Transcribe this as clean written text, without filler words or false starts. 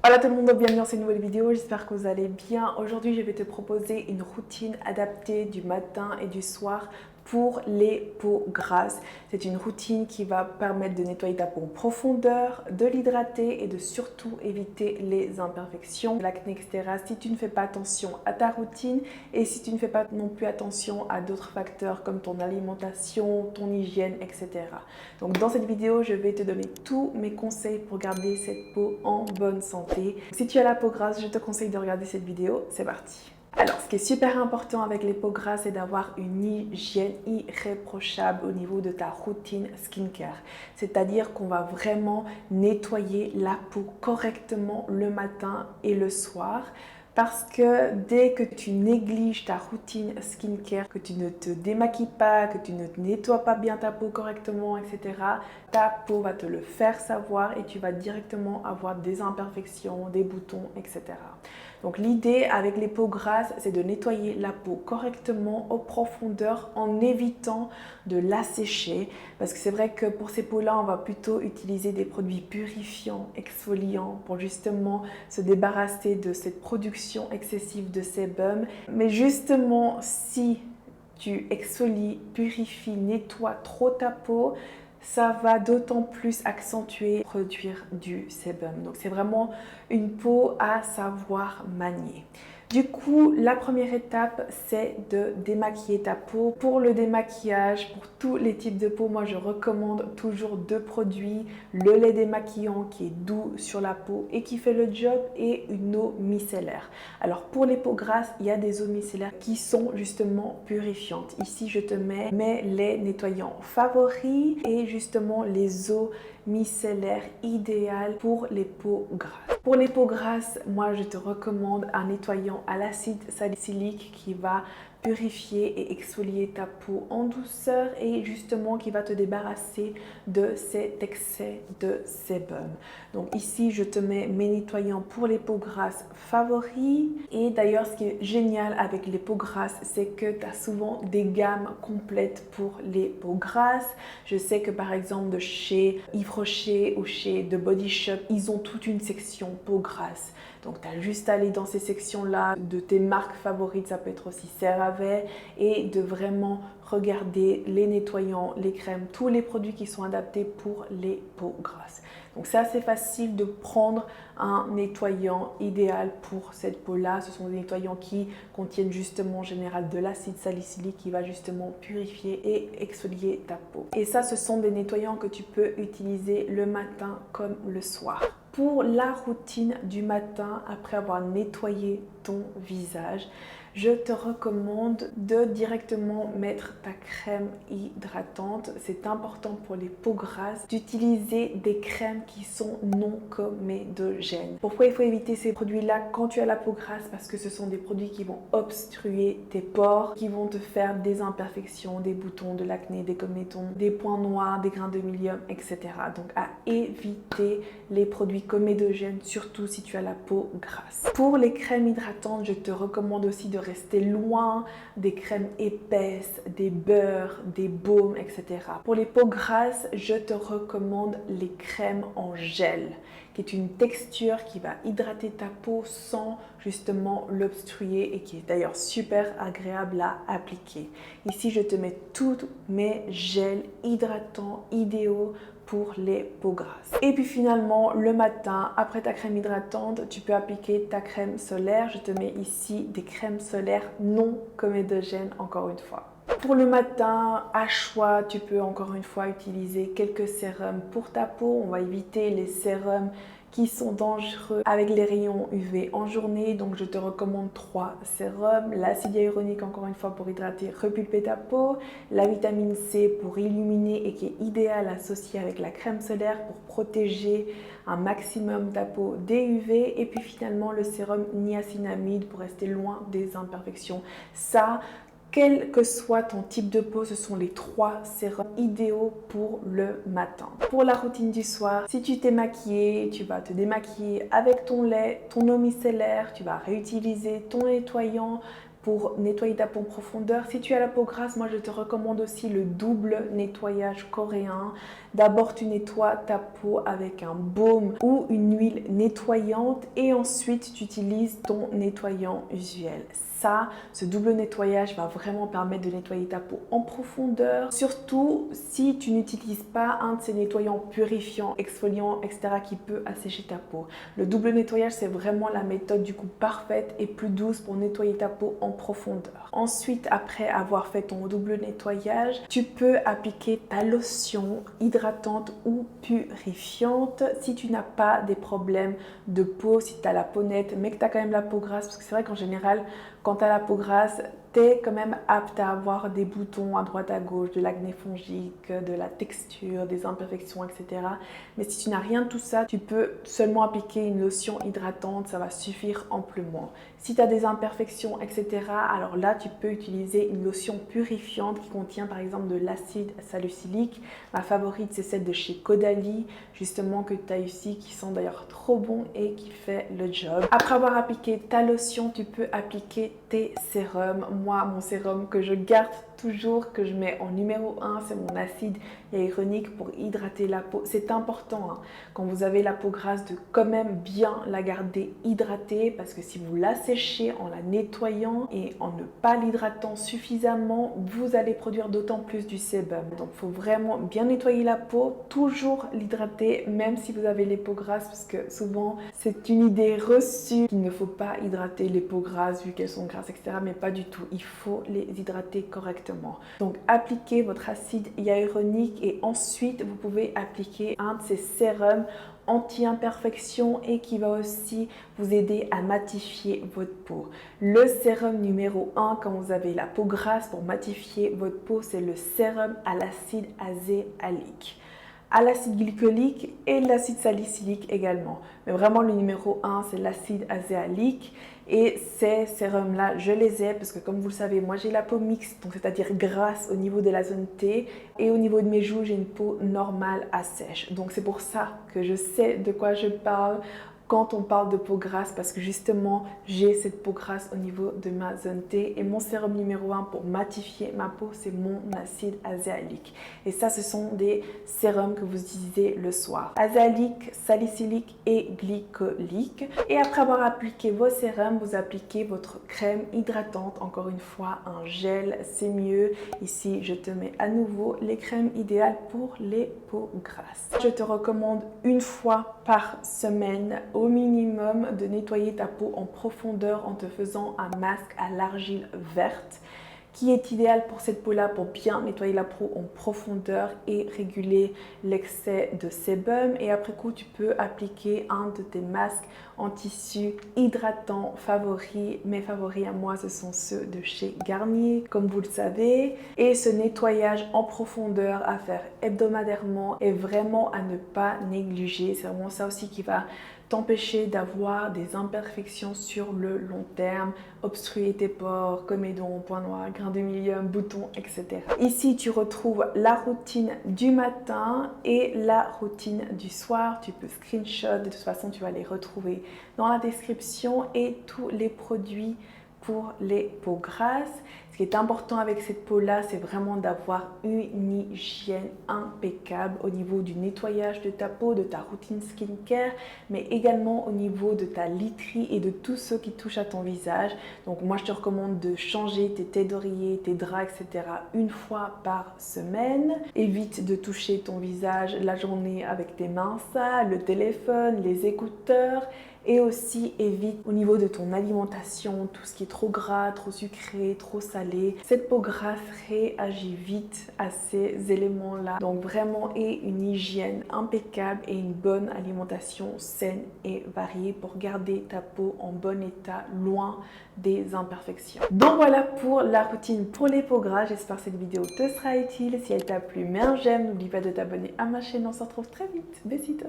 Hola tout le monde, bienvenue dans cette nouvelle vidéo, j'espère que vous allez bien. Aujourd'hui, je vais te proposer une routine adaptée du matin et du soir pour les peaux grasses. C'est une routine qui va permettre de nettoyer ta peau en profondeur, de l'hydrater et de surtout éviter les imperfections, l'acné, etc. si tu ne fais pas attention à ta routine et si tu ne fais pas non plus attention à d'autres facteurs comme ton alimentation, ton hygiène, etc. Donc dans cette vidéo, je vais te donner tous mes conseils pour garder cette peau en bonne santé. Si tu as la peau grasse, je te conseille de regarder cette vidéo. C'est parti! Alors, ce qui est super important avec les peaux grasses, c'est d'avoir une hygiène irréprochable au niveau de ta routine skincare. C'est-à-dire qu'on va vraiment nettoyer la peau correctement le matin et le soir. Parce que dès que tu négliges ta routine skincare, que tu ne te démaquilles pas, que tu ne nettoies pas bien ta peau correctement, etc., ta peau va te le faire savoir et tu vas directement avoir des imperfections, des boutons, etc. Donc l'idée avec les peaux grasses, c'est de nettoyer la peau correctement en profondeur en évitant de l'assécher. Parce que c'est vrai que pour ces peaux-là, on va plutôt utiliser des produits purifiants, exfoliants pour justement se débarrasser de cette production excessive de sébum. Mais justement, si tu exfolies, purifies, nettoies trop ta peau, ça va d'autant plus accentuer, produire du sébum. Donc c'est vraiment une peau à savoir manier. Du coup, la première étape, c'est de démaquiller ta peau. Pour le démaquillage, pour tous les types de peau, moi je recommande toujours deux produits. Le lait démaquillant qui est doux sur la peau et qui fait le job et une eau micellaire. Alors pour les peaux grasses, il y a des eaux micellaires qui sont justement purifiantes. Ici, je te mets mes laits nettoyants favoris et justement les eaux micellaires idéales pour les peaux grasses. Pour les peaux grasses, moi je te recommande un nettoyant à l'acide salicylique qui va purifier et exfolier ta peau en douceur et justement qui va te débarrasser de cet excès de sébum. Donc ici, je te mets mes nettoyants pour les peaux grasses favoris. Et d'ailleurs, ce qui est génial avec les peaux grasses, c'est que tu as souvent des gammes complètes pour les peaux grasses. Je sais que par exemple de chez Yves Rocher ou chez The Body Shop, ils ont toute une section peau grasse. Donc tu as juste à aller dans ces sections-là de tes marques favorites, ça peut être aussi CeraVe, et de vraiment regarder les nettoyants, les crèmes, tous les produits qui sont adaptés pour les peaux grasses. Donc c'est assez facile de prendre un nettoyant idéal pour cette peau-là. Ce sont des nettoyants qui contiennent justement en général de l'acide salicylique qui va justement purifier et exfolier ta peau. Et ça, ce sont des nettoyants que tu peux utiliser le matin comme le soir. Pour la routine du matin, après avoir nettoyé ton visage, je te recommande de directement mettre ta crème hydratante. C'est important pour les peaux grasses d'utiliser des crèmes qui sont non comédogènes. Pourquoi il faut éviter ces produits-là quand tu as la peau grasse? Parce que ce sont des produits qui vont obstruer tes pores, qui vont te faire des imperfections, des boutons, de l'acné, des cométons, des points noirs, des grains de milieu, etc. Donc à éviter les produits comédogènes, surtout si tu as la peau grasse. Pour les crèmes hydratantes, je te recommande aussi de rester loin des crèmes épaisses, des beurres, des baumes, etc. Pour les peaux grasses, je te recommande les crèmes en gel, qui est une texture qui va hydrater ta peau sans justement l'obstruer et qui est d'ailleurs super agréable à appliquer. Ici, je te mets tous mes gels hydratants idéaux pour les peaux grasses. Et puis finalement, le matin, après ta crème hydratante, tu peux appliquer ta crème solaire. Je te mets ici des crèmes solaires non comédogènes encore une fois. Pour le matin, à choix, tu peux encore une fois utiliser quelques sérums pour ta peau. On va éviter les sérums qui sont dangereux avec les rayons UV en journée. Donc je te recommande 3 sérums. L'acide hyaluronique encore une fois pour hydrater, repulper ta peau. La vitamine C pour illuminer et qui est idéale associée avec la crème solaire pour protéger un maximum ta peau des UV. Et puis finalement le sérum niacinamide pour rester loin des imperfections. Ça, quel que soit ton type de peau, ce sont les 3 sérums idéaux pour le matin. Pour la routine du soir, si tu t'es maquillé, tu vas te démaquiller avec ton lait, ton eau micellaire, tu vas réutiliser ton nettoyant pour nettoyer ta peau en profondeur. Si tu as la peau grasse, moi je te recommande aussi le double nettoyage coréen. D'abord, tu nettoies ta peau avec un baume ou une huile nettoyante et ensuite tu utilises ton nettoyant usuel. Ce double nettoyage va vraiment permettre de nettoyer ta peau en profondeur, surtout si tu n'utilises pas un de ces nettoyants purifiants, exfoliants, etc. qui peut assécher ta peau. Le double nettoyage, c'est vraiment la méthode du coup parfaite et plus douce pour nettoyer ta peau en profondeur. Ensuite, après avoir fait ton double nettoyage, tu peux appliquer ta lotion hydratante ou purifiante si tu n'as pas des problèmes de peau, si tu as la peau nette mais que tu as quand même la peau grasse, parce que c'est vrai qu'en général, quand tu as la peau grasse, tu es quand même apte à avoir des boutons à droite à gauche, de l'acné fongique, de la texture, des imperfections, etc. Mais si tu n'as rien de tout ça, tu peux seulement appliquer une lotion hydratante, ça va suffire amplement. Si tu as des imperfections, etc., alors là, tu peux utiliser une lotion purifiante qui contient par exemple de l'acide salicylique. Ma favorite, c'est celle de chez Caudalie, justement que tu as ici, qui sent d'ailleurs trop bon et qui fait le job. Après avoir appliqué ta lotion, tu peux appliquer tes sérums. Moi, mon sérum que je garde toujours, que je mets en numéro 1, c'est mon acide hyaluronique pour hydrater la peau. C'est important hein, quand vous avez la peau grasse de quand même bien la garder hydratée, parce que si vous la séchez en la nettoyant et en ne pas l'hydratant suffisamment, vous allez produire d'autant plus du sébum. Donc il faut vraiment bien nettoyer la peau, toujours l'hydrater même si vous avez les peaux grasses, parce que souvent c'est une idée reçue qu'il ne faut pas hydrater les peaux grasses vu qu'elles sont grasses, etc. Mais pas du tout, il faut les hydrater correctement. Donc appliquez votre acide hyaluronique et ensuite vous pouvez appliquer un de ces sérums anti-imperfection et qui va aussi vous aider à matifier votre peau. Le sérum numéro 1 quand vous avez la peau grasse pour matifier votre peau, c'est le sérum à l'acide azéalique, à l'acide glycolique et l'acide salicylique également. Mais vraiment le numéro 1 c'est l'acide azéalique. Et ces sérums-là, je les ai parce que comme vous le savez, moi j'ai la peau mixte, donc c'est-à-dire grasse au niveau de la zone T, et au niveau de mes joues, j'ai une peau normale à sèche. Donc c'est pour ça que je sais de quoi je parle quand on parle de peau grasse, parce que justement j'ai cette peau grasse au niveau de ma zone T et mon sérum numéro 1 pour matifier ma peau, c'est mon acide azéalique. Et ça, ce sont des sérums que vous utilisez le soir. Azéalique, salicylique et glycolique. Et après avoir appliqué vos sérums, vous appliquez votre crème hydratante. Encore une fois, un gel, c'est mieux. Ici, je te mets à nouveau les crèmes idéales pour les peaux grasses. Je te recommande une fois par semaine au minimum de nettoyer ta peau en profondeur en te faisant un masque à l'argile verte qui est idéal pour cette peau-là pour bien nettoyer la peau en profondeur et réguler l'excès de sébum. Et après coup, tu peux appliquer un de tes masques en tissu hydratant favoris. Mes favoris à moi, ce sont ceux de chez Garnier, comme vous le savez. Et ce nettoyage en profondeur à faire hebdomadairement est vraiment à ne pas négliger. C'est vraiment ça aussi qui va t'empêcher d'avoir des imperfections sur le long terme, obstruer tes pores, comédons, points noirs, grains de milieu, boutons, etc. Ici, tu retrouves la routine du matin et la routine du soir. Tu peux screenshot, de toute façon, tu vas les retrouver dans la description et tous les produits pour les peaux grasses. Ce qui est important avec cette peau-là, c'est vraiment d'avoir une hygiène impeccable au niveau du nettoyage de ta peau, de ta routine skincare, mais également au niveau de ta literie et de tout ce qui touche à ton visage. Donc moi, je te recommande de changer tes têtes d'oreiller, tes draps, etc. une fois par semaine. Évite de toucher ton visage la journée avec tes mains sales, le téléphone, les écouteurs. Et aussi évite au niveau de ton alimentation tout ce qui est trop gras, trop sucré, trop salé. Cette peau grasse réagit vite à ces éléments-là. Donc vraiment, aie une hygiène impeccable et une bonne alimentation saine et variée pour garder ta peau en bon état, loin des imperfections. Donc voilà pour la routine pour les peaux grasses. J'espère que cette vidéo te sera utile. Si elle t'a plu, mets un j'aime. N'oublie pas de t'abonner à ma chaîne. On se retrouve très vite. Besitos.